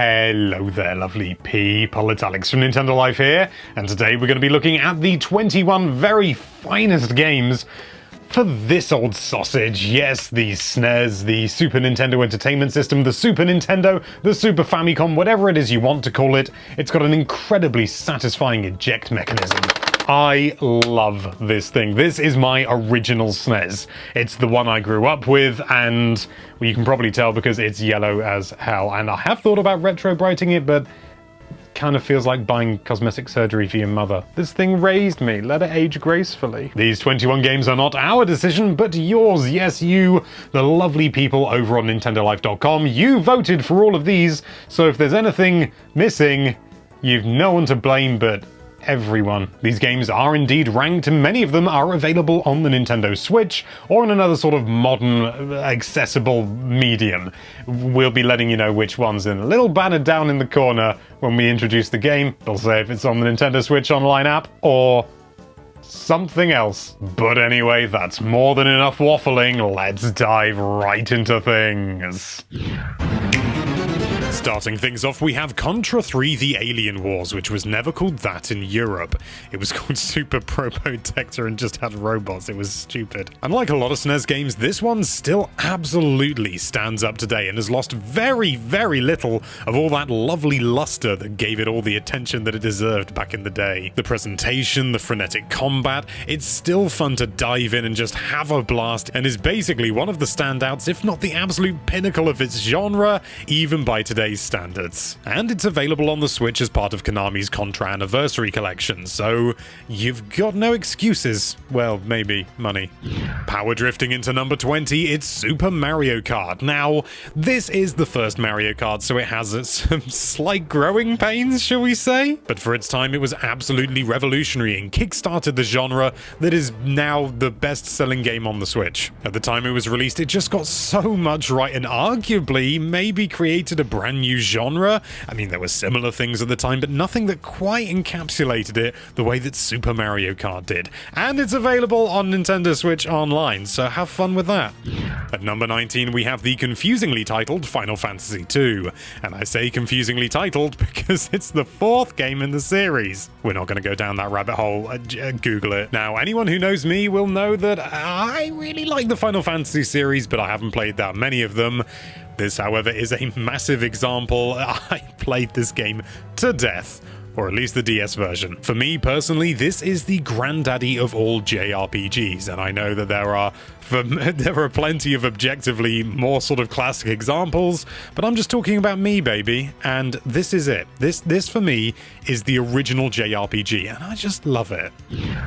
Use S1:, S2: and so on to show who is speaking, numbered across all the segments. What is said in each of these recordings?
S1: Hello there, lovely people. It's Alex from Nintendo Life here, and today we're going to be looking at the 21 very finest games for this old sausage. Yes, the SNES, the Super Nintendo Entertainment System, the Super Nintendo, the Super Famicom, whatever it is you want to call it. It's got an incredibly satisfying eject mechanism. I love this thing. This is my original SNES. It's the one I grew up with, and well, you can probably tell because it's yellow as hell. And I have thought about retro-brighting it, but kind of feels like buying cosmetic surgery for your mother. This thing raised me. Let it age gracefully. These 21 games are not our decision, but yours. Yes, you, the lovely people over on NintendoLife.com. You voted for all of these, so if there's anything missing, you've no one to blame but everyone. These games are indeed ranked, and many of them are available on the Nintendo Switch or in another sort of modern, accessible medium. We'll be letting you know which ones in a little banner down in the corner when we introduce the game. It'll say if it's on the Nintendo Switch Online app or something else. But anyway, that's more than enough waffling. Let's dive right into things. Starting things off, we have Contra 3 The Alien Wars, which was never called that in Europe. It was called Super Probotector and just had robots. It was stupid. Unlike a lot of SNES games, this one still absolutely stands up today and has lost very, very little of all that lovely luster that gave it all the attention that it deserved back in the day. The presentation, the frenetic combat, it's still fun to dive in and just have a blast, and is basically one of the standouts, if not the absolute pinnacle of its genre, even by today's standards. And it's available on the Switch as part of Konami's Contra Anniversary Collection, so you've got no excuses. Well, maybe money. Power drifting into number 20, it's Super Mario Kart. Now, this is the first Mario Kart, so it has some slight growing pains, shall we say? But for its time, it was absolutely revolutionary and kickstarted the genre that is now the best-selling game on the Switch. At the time it was released, it just got so much right and arguably maybe created a brand new genre. I mean, there were similar things at the time, but nothing that quite encapsulated it the way that Super Mario Kart did. And it's available on Nintendo Switch Online, so have fun with that. At number 19, we have the confusingly titled Final Fantasy II. And I say confusingly titled because it's the fourth game in the series. We're not going to go down that rabbit hole. Google it. Now, anyone who knows me will know that I really like the Final Fantasy series, but I haven't played that many of them. This, however, is a massive example. I played this game to death, or at least the DS version. For me, personally, this is the granddaddy of all JRPGs, and I know that there are plenty of objectively more sort of classic examples, but I'm just talking about me, baby, and this is it. This for me is the original JRPG, and I just love it.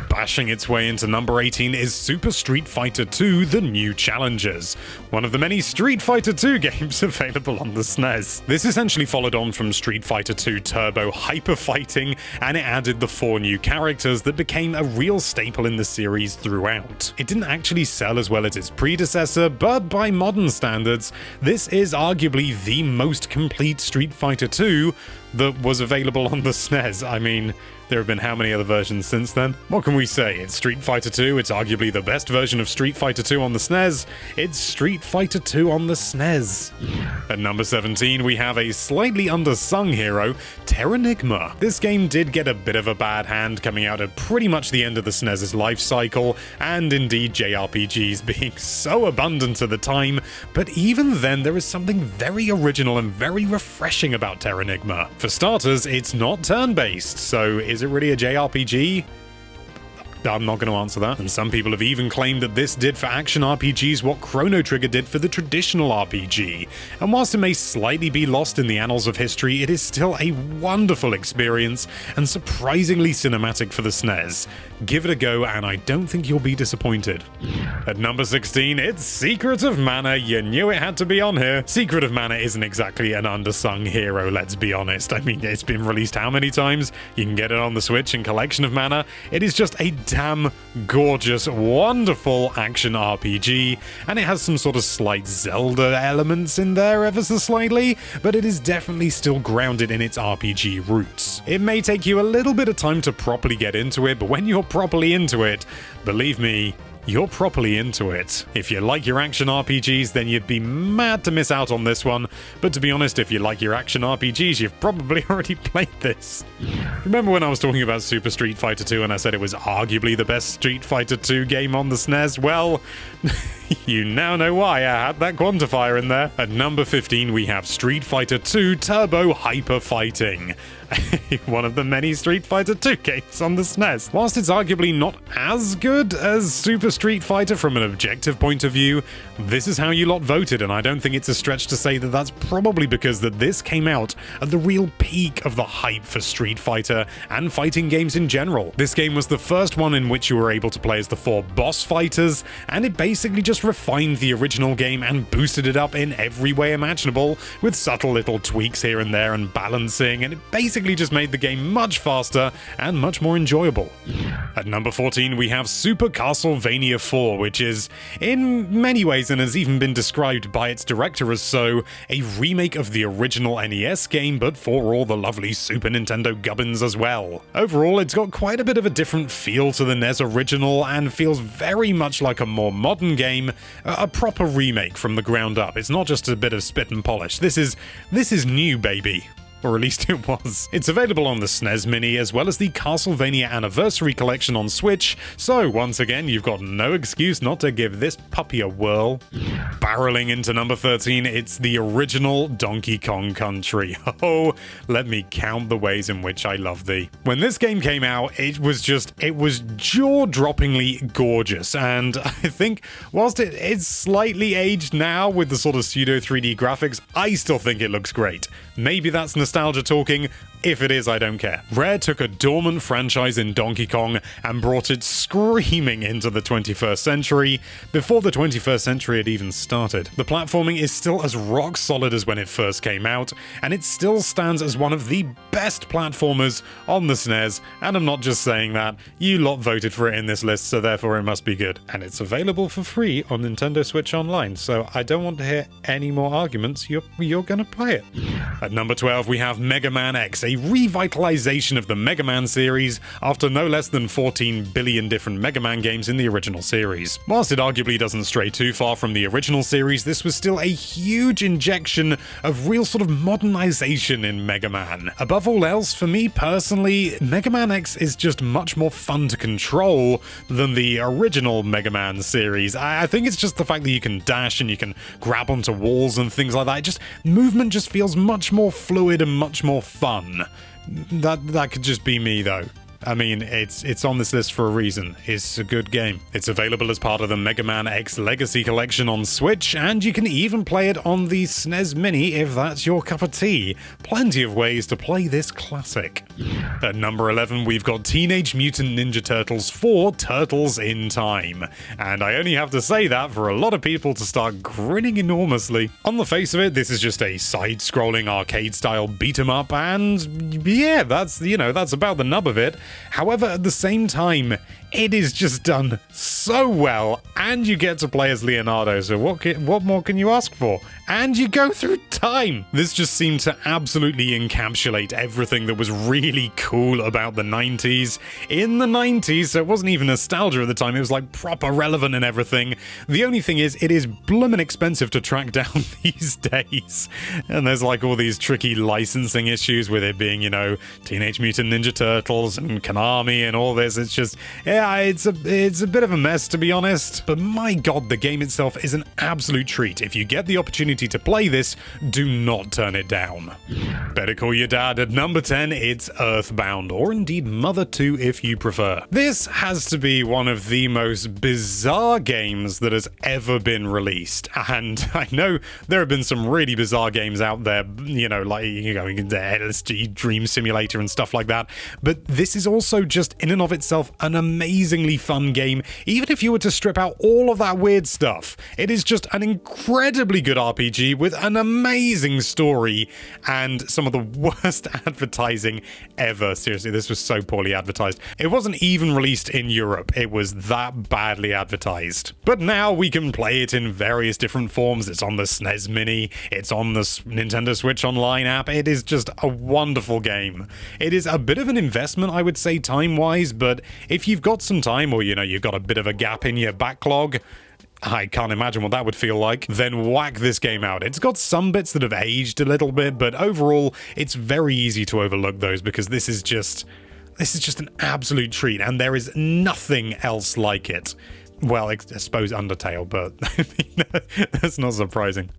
S1: Bashing its way into number 18 is Super Street Fighter II: The New Challengers, one of the many Street Fighter II games available on the SNES. This essentially followed on from Street Fighter II Turbo Hyper Fighting, and it added the 4 new characters that became a real staple in the series throughout. It didn't actually sell as well as its predecessor, but by modern standards, this is arguably the most complete Street Fighter II that was available on the SNES. I mean, there have been how many other versions since then? What can we say? It's Street Fighter II, it's arguably the best version of Street Fighter II on the SNES. It's Street Fighter II on the SNES. At number 17, we have a slightly undersung hero, Terranigma. This game did get a bit of a bad hand, coming out at pretty much the end of the SNES's life cycle, and indeed JRPGs being so abundant at the time, but even then there is something very original and very refreshing about Terranigma. For starters, it's not turn-based, so is it really a JRPG? I'm not going to answer that. And some people have even claimed that this did for action RPGs what Chrono Trigger did for the traditional RPG. And whilst it may slightly be lost in the annals of history, it is still a wonderful experience and surprisingly cinematic for the SNES. Give it a go and I don't think you'll be disappointed. At number 16, it's Secret of Mana. You knew it had to be on here. Secret of Mana isn't exactly an undersung hero, let's be honest. I mean, it's been released how many times? You can get it on the Switch in Collection of Mana. It is just a damn gorgeous, wonderful action RPG, and it has some sort of slight Zelda elements in there ever so slightly, but it is definitely still grounded in its RPG roots. It may take you a little bit of time to properly get into it, but when you're properly into it, believe me, you're properly into it. If you like your action RPGs, then you'd be mad to miss out on this one, but to be honest, if you like your action RPGs, you've probably already played this. Remember when I was talking about Super Street Fighter 2 and I said it was arguably the best Street Fighter 2 game on the SNES? Well, you now know why I had that quantifier in there. At number 15, we have Street Fighter 2 Turbo Hyper Fighting. One of the many Street Fighter 2 games on the SNES. Whilst it's arguably not as good as Super Street Fighter from an objective point of view, this is how you lot voted, and I don't think it's a stretch to say that that's probably because that this came out at the real peak of the hype for Street Fighter and fighting games in general. This game was the first one in which you were able to play as the 4 boss fighters, and it basically just refined the original game and boosted it up in every way imaginable, with subtle little tweaks here and there and balancing, and it basically just made the game much faster and much more enjoyable. At number 14, we have Super Castlevania 4, which is, in many ways, and has even been described by its director as so, a remake of the original NES game, but for all the lovely Super Nintendo gubbins as well. Overall, it's got quite a bit of a different feel to the NES original, and feels very much like a more modern game, a proper remake from the ground up. It's not just a bit of spit and polish. This is new, baby. Or at least it was. It's available on the SNES Mini as well as the Castlevania Anniversary Collection on Switch, so once again, you've got no excuse not to give this puppy a whirl. Barreling into number 13, it's the original Donkey Kong Country. Oh, let me count the ways in which I love thee. When this game came out, it was jaw-droppingly gorgeous, and I think whilst it's slightly aged now with the sort of pseudo 3D graphics, I still think it looks great. Maybe that's nostalgia talking. If it is, I don't care. Rare took a dormant franchise in Donkey Kong and brought it screaming into the 21st century before the 21st century had even started. The platforming is still as rock solid as when it first came out, and it still stands as one of the best platformers on the SNES, and I'm not just saying that. You lot voted for it in this list, so therefore it must be good. And it's available for free on Nintendo Switch Online, so I don't want to hear any more arguments. You're gonna play it. At number 12, we have Mega Man X, a revitalization of the Mega Man series after no less than 14 billion different Mega Man games in the original series. Whilst it arguably doesn't stray too far from the original series, this was still a huge injection of real sort of modernization in Mega Man. Above all else, for me personally, Mega Man X is just much more fun to control than the original Mega Man series. I think it's just the fact that you can dash and you can grab onto walls and things like that. Movement just feels much more fluid and much more fun. That could just be me though. I mean, it's on this list for a reason. It's a good game. It's available as part of the Mega Man X Legacy Collection on Switch, and you can even play it on the SNES Mini if that's your cup of tea. Plenty of ways to play this classic. At number 11, we've got Teenage Mutant Ninja Turtles 4 Turtles in Time. And I only have to say that for a lot of people to start grinning enormously. On the face of it, this is just a side-scrolling arcade-style beat-em-up, and yeah, that's about the nub of it. However, at the same time, it is just done so well, and you get to play as Leonardo, so what more can you ask for? And you go through time! This just seemed to absolutely encapsulate everything that was really cool about the 90s. In the 90s, so it wasn't even nostalgia at the time, it was like proper relevant and everything. The only thing is, it is bloomin' expensive to track down these days. And there's like all these tricky licensing issues with it being, Teenage Mutant Ninja Turtles and Konami and all this. It's just, yeah, it's a bit of a mess, to be honest. But my god, the game itself is an absolute treat. If you get the opportunity to play this, do not turn it down. Better Call Your Dad at number 10, it's Earthbound, or indeed Mother 2 if you prefer. This has to be one of the most bizarre games that has ever been released. And I know there have been some really bizarre games out there, like the LSD Dream Simulator and stuff like that. But this is also just in and of itself an amazingly fun game. Even if you were to strip out all of that weird stuff, it is just an incredibly good RPG with an amazing story and some of the worst advertising ever. Seriously, this was so poorly advertised. It wasn't even released in Europe. It was that badly advertised. But now we can play it in various different forms. It's on the SNES Mini. It's on the Nintendo Switch Online app. It is just a wonderful game. It is a bit of an investment, I would say, time-wise, but if you've got got some time, or, you've got a bit of a gap in your backlog, I can't imagine what that would feel like, then whack this game out. It's got some bits that have aged a little bit, but overall, it's very easy to overlook those because this is just an absolute treat, and there is nothing else like it. Well, I suppose Undertale, but that's not surprising.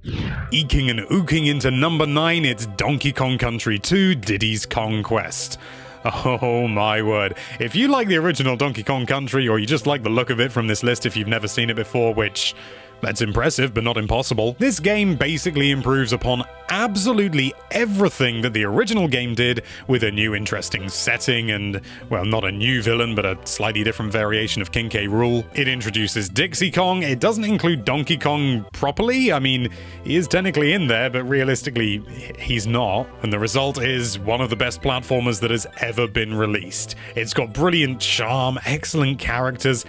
S1: Eking and ooking into number 9, it's Donkey Kong Country 2 Diddy's Kong Quest. Oh my word. If you like the original Donkey Kong Country, or you just like the look of it from this list if you've never seen it before, which, that's impressive but not impossible, this game basically improves upon absolutely everything that the original game did, with a new interesting setting and, well, not a new villain, but a slightly different variation of King K. Rool. It introduces Dixie Kong. It doesn't include Donkey Kong properly. I mean, he is technically in there, but realistically, he's not. And the result is one of the best platformers that has ever been released. It's got brilliant charm, excellent characters.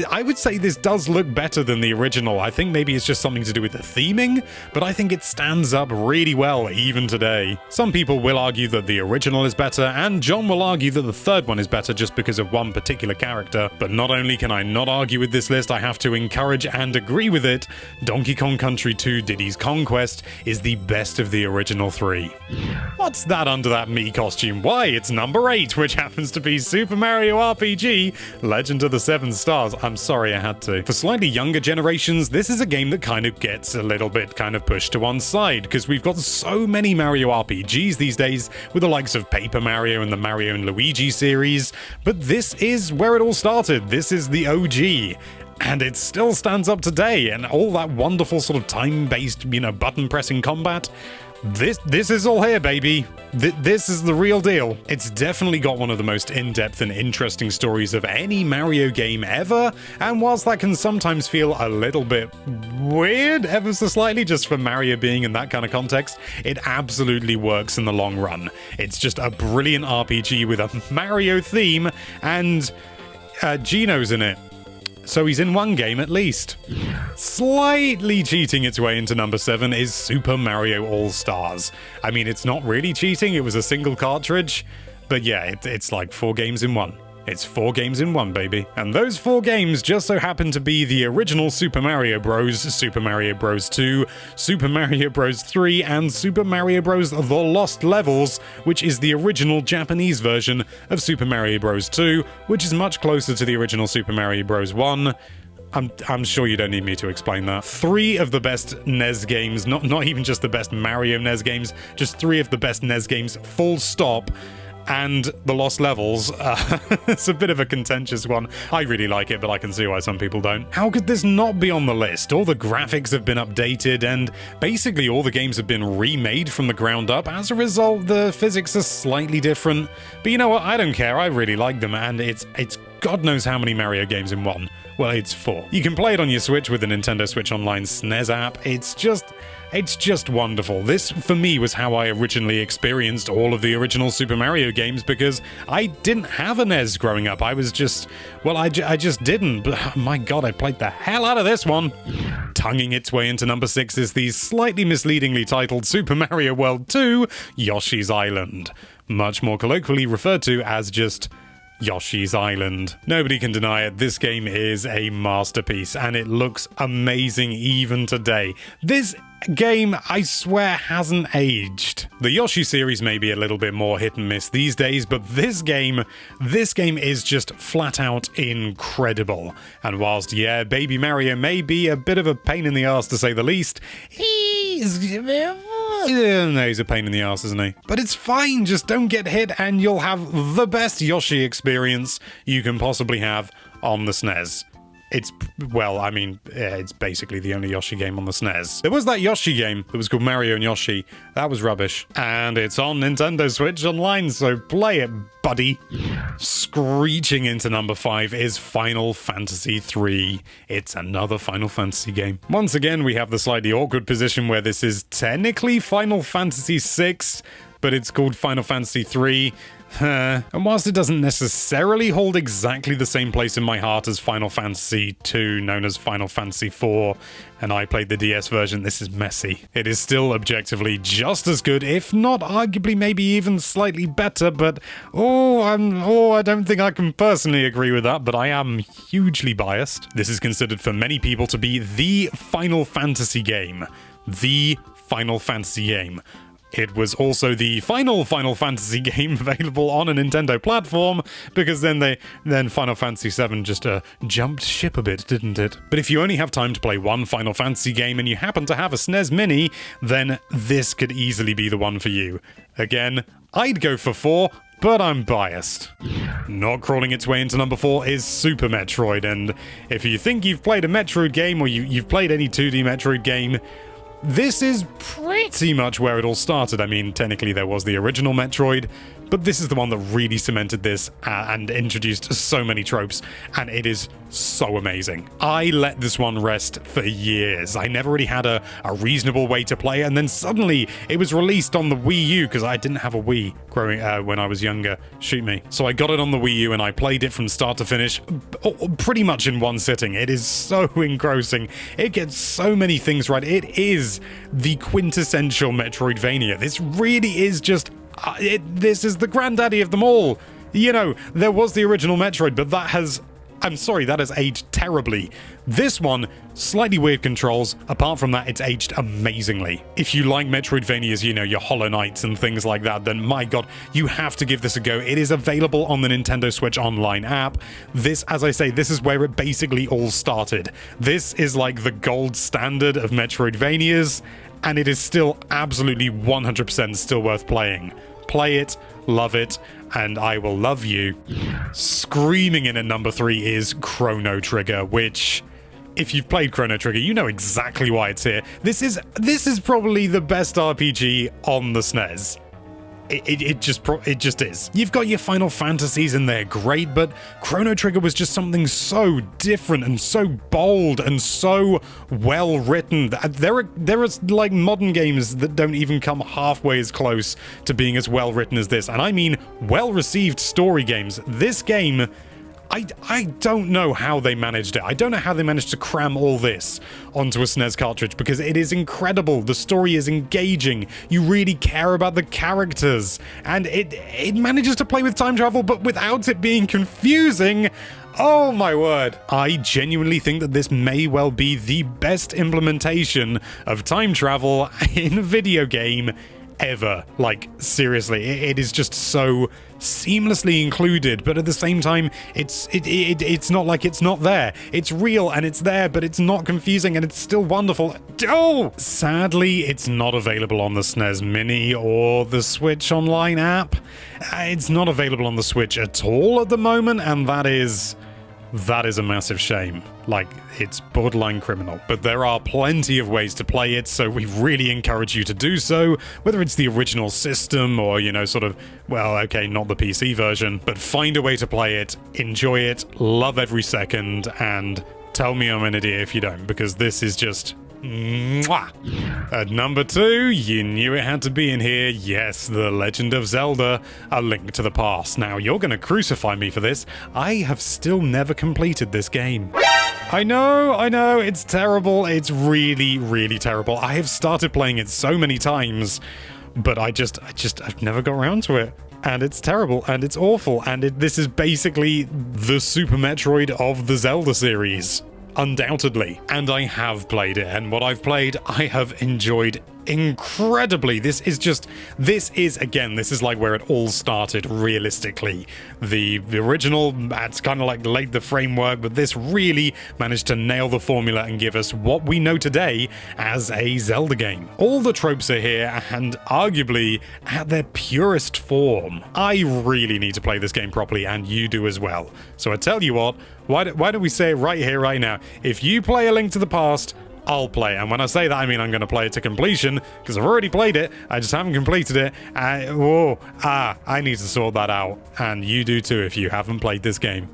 S1: I would say this does look better than the original. I think maybe it's just something to do with the theming, but I think it stands up really well even today. Some people will argue that the original is better, and John will argue that the third one is better just because of one particular character. But not only can I not argue with this list, I have to encourage and agree with it. Donkey Kong Country 2 Diddy's Kong Quest is the best of the original 3. What's that under that Mii costume? Why, it's number 8, which happens to be Super Mario RPG Legend of the Seven Stars. I'm sorry I had to. For slightly younger generations, this is a game that kind of gets a little bit kind of pushed to one side, because we've got so many Mario RPGs these days, with the likes of Paper Mario and the Mario and Luigi series, but this is where it all started. This is the OG. And it still stands up today, and all that wonderful sort of time-based, button-pressing combat. This is all here, baby. This is the real deal. It's definitely got one of the most in-depth and interesting stories of any Mario game ever, and whilst that can sometimes feel a little bit weird, ever so slightly, just for Mario being in that kind of context, it absolutely works in the long run. It's just a brilliant RPG with a Mario theme, and Gino's in it. So he's in one game at least. Slightly cheating its way into number 7 is Super Mario All-Stars. I mean, it's not really cheating, it was a single cartridge, but yeah, it's like 4 games in one. It's 4 games in one, baby. And those 4 games just so happen to be the original Super Mario Bros., Super Mario Bros. 2, Super Mario Bros. 3, and Super Mario Bros. The Lost Levels, which is the original Japanese version of Super Mario Bros. 2, which is much closer to the original Super Mario Bros. 1. I'm sure you don't need me to explain that. 3 of the best NES games, not even just the best Mario NES games, just 3 of the best NES games, full stop. And The Lost Levels, it's a bit of a contentious one. I really like it, but I can see why some people don't. How could this not be on the list? All the graphics have been updated, and basically all the games have been remade from the ground up. As a result, the physics are slightly different. But you know what? I don't care. I really like them, and it's God knows how many Mario games in one. Well, it's 4. You can play it on your Switch with the Nintendo Switch Online SNES app. It's just wonderful. This, for me, was how I originally experienced all of the original Super Mario games, because I didn't have a NES growing up. I was just, well, I just didn't. But my God, I played the hell out of this one. Tonguing its way into number 6 is the slightly misleadingly titled Super Mario World 2 Yoshi's Island, much more colloquially referred to as just Yoshi's Island. Nobody can deny it, this game is a masterpiece, and it looks amazing even today. This game, I swear, hasn't aged. The Yoshi series may be a little bit more hit and miss these days, but this game is just flat out incredible. And whilst, yeah, Baby Mario may be a bit of a pain in the arse to say the least, he's a pain in the arse, isn't he? But it's fine, just don't get hit and you'll have the best Yoshi experience you can possibly have on the SNES. It's basically the only Yoshi game on the SNES. There was that Yoshi game that was called Mario and Yoshi. That was rubbish. And it's on Nintendo Switch Online, so play it, buddy. Screeching into number 5 is Final Fantasy III. It's another Final Fantasy game. Once again, we have the slightly awkward position where this is technically Final Fantasy VI, but it's called Final Fantasy III. And whilst it doesn't necessarily hold exactly the same place in my heart as Final Fantasy II, known as Final Fantasy IV, and I played the DS version, this is messy. It is still objectively just as good, if not arguably maybe even slightly better, but I don't think I can personally agree with that, but I am hugely biased. This is considered for many people to be the Final Fantasy game. The Final Fantasy game. It was also the final Final Fantasy game available on a Nintendo platform, because then Final Fantasy VII just jumped ship a bit, didn't it? But if you only have time to play one Final Fantasy game and you happen to have a SNES Mini, then this could easily be the one for you. Again, I'd go for 4, but I'm biased. Not crawling its way into number 4 is Super Metroid, and if you think you've played a Metroid game, or you've played any 2D Metroid game, this is pretty much where it all started. I mean, technically there was the original Metroid, but this is the one that really cemented this and introduced so many tropes, and it is so amazing. I let this one rest for years. I never really had a reasonable way to play it, and then suddenly it was released on the Wii U, because I didn't have a Wii growing when I was younger. Shoot me. So I got it on the Wii U, and I played it from start to finish, pretty much in one sitting. It is so engrossing. It gets so many things right. It is the quintessential Metroidvania. This really is just... this is the granddaddy of them all. You know, there was the original Metroid, but that has aged terribly. This one, slightly weird controls. Apart from that, it's aged amazingly. If you like Metroidvanias, you know, your Hollow Knights and things like that, then my god, you have to give this a go. It is available on the Nintendo Switch Online app. This, as I say, this is where it basically all started. This is like the gold standard of Metroidvanias, and it is still absolutely 100% still worth playing. Play it, love it, and I will love you. Screaming in at number 3 is Chrono Trigger, which, if you've played Chrono Trigger, you know exactly why it's here. This is probably the best RPG on the SNES. It just is. You've got your Final Fantasies and they're great, but Chrono Trigger was just something so different and so bold and so well written. There are like modern games that don't even come halfway as close to being as well written as this, and I mean well received story games. This game, I don't know how they managed it. I don't know how they managed to cram all this onto a SNES cartridge, because it is incredible. The story is engaging. You really care about the characters, and it manages to play with time travel, but without it being confusing. Oh my word. I genuinely think that this may well be the best implementation of time travel in a video game ever. Like, seriously, it is just so seamlessly included, but at the same time, it's not like it's not there. It's real and it's there, but it's not confusing and it's still wonderful. Oh! Sadly, it's not available on the SNES Mini or the Switch Online app. It's not available on the Switch at all at the moment, and that is a massive shame. Like, it's borderline criminal. But there are plenty of ways to play it, so we really encourage you to do so, whether it's the original system or, you know, sort of, well, okay, not the PC version, but find a way to play it, enjoy it, love every second, and tell me I'm an idiot if you don't, because this is just... Mwah. At number 2, you knew it had to be in here. Yes, The Legend of Zelda, A Link to the Past. Now, you're gonna crucify me for this. I have still never completed this game. I know, it's terrible. It's really, really terrible. I have started playing it so many times, but I've never got around to it. And it's terrible, and it's awful, and this is basically the Super Metroid of the Zelda series. Undoubtedly. And I have played it, and what I've played, I have enjoyed incredibly. This is like where it all started, realistically. The original, it's kind of like laid the framework, but this really managed to nail the formula and give us what we know today as a Zelda game. All the tropes are here, and arguably at their purest form. I really need to play this game properly, and you do as well. So I tell you what, why don't we say it right here, right now? If you play A Link to the Past, I'll play it. And when I say that, I mean I'm going to play it to completion, because I've already played it, I just haven't completed it. I need to sort that out. And you do too if you haven't played this game.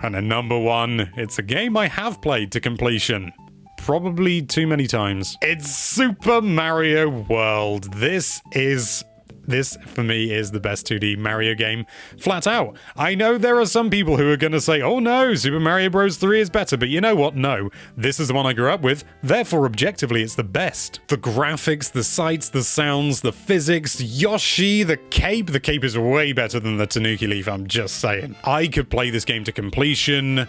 S1: And at number 1, it's a game I have played to completion. Probably too many times. It's Super Mario World. This is This, for me, is the best 2D Mario game, flat out. I know there are some people who are going to say, oh no, Super Mario Bros. 3 is better, but you know what? No, this is the one I grew up with, therefore objectively it's the best. The graphics, the sights, the sounds, the physics, Yoshi, the cape is way better than the Tanuki Leaf, I'm just saying. I could play this game to completion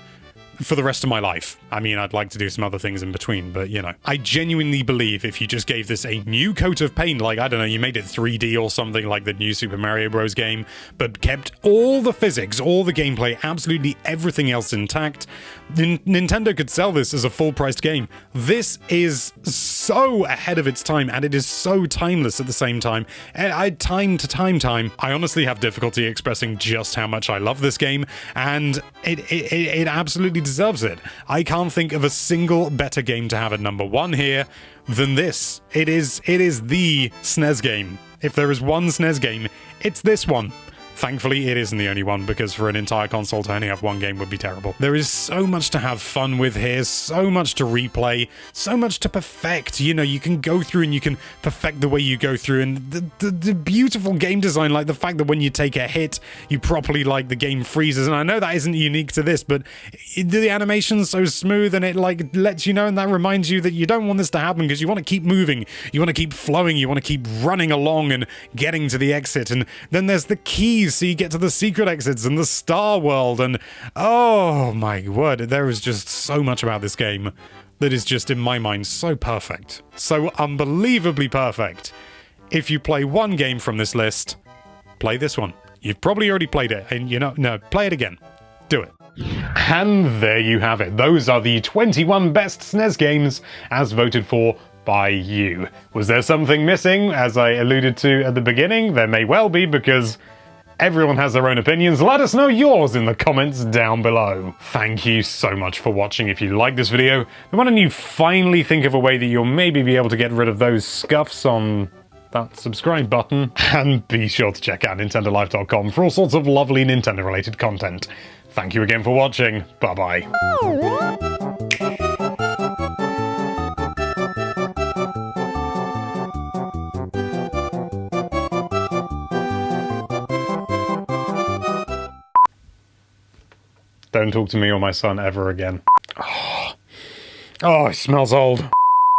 S1: for the rest of my life. I mean, I'd like to do some other things in between, but you know. I genuinely believe if you just gave this a new coat of paint, like, I don't know, you made it 3D or something like the new Super Mario Bros. Game, but kept all the physics, all the gameplay, absolutely everything else intact, Nintendo could sell this as a full-priced game. This is so ahead of its time, and it is so timeless at the same time. Time. I honestly have difficulty expressing just how much I love this game, and it absolutely deserves it. I can't think of a single better game to have at number 1 here than this. It is the SNES game. If there is one SNES game, it's this one. Thankfully, it isn't the only one, because for an entire console to only have one game would be terrible. There is so much to have fun with here, so much to replay, so much to perfect. You know, you can go through and you can perfect the way you go through, and the beautiful game design, like the fact that when you take a hit, you properly, like, the game freezes. And I know that isn't unique to this, but the animation's so smooth, and it, like, lets you know, and that reminds you that you don't want this to happen, because you want to keep moving, you want to keep flowing, you want to keep running along and getting to the exit. And then there's the keys, so you get to the secret exits and the star world, and oh my word, there is just so much about this game that is just, in my mind, so perfect. So unbelievably perfect. If you play one game from this list, play this one. You've probably already played it, and no, play it again. Do it. And there you have it. Those are the 21 best SNES games as voted for by you. Was there something missing? As I alluded to at the beginning, there may well be, because everyone has their own opinions. Let us know yours in the comments down below. Thank you so much for watching. If you like this video, then why don't you finally think of a way that you'll maybe be able to get rid of those scuffs on that subscribe button. And be sure to check out nintendolife.com for all sorts of lovely Nintendo-related content. Thank you again for watching. Bye-bye. Don't talk to me or my son ever again. Oh, it smells old.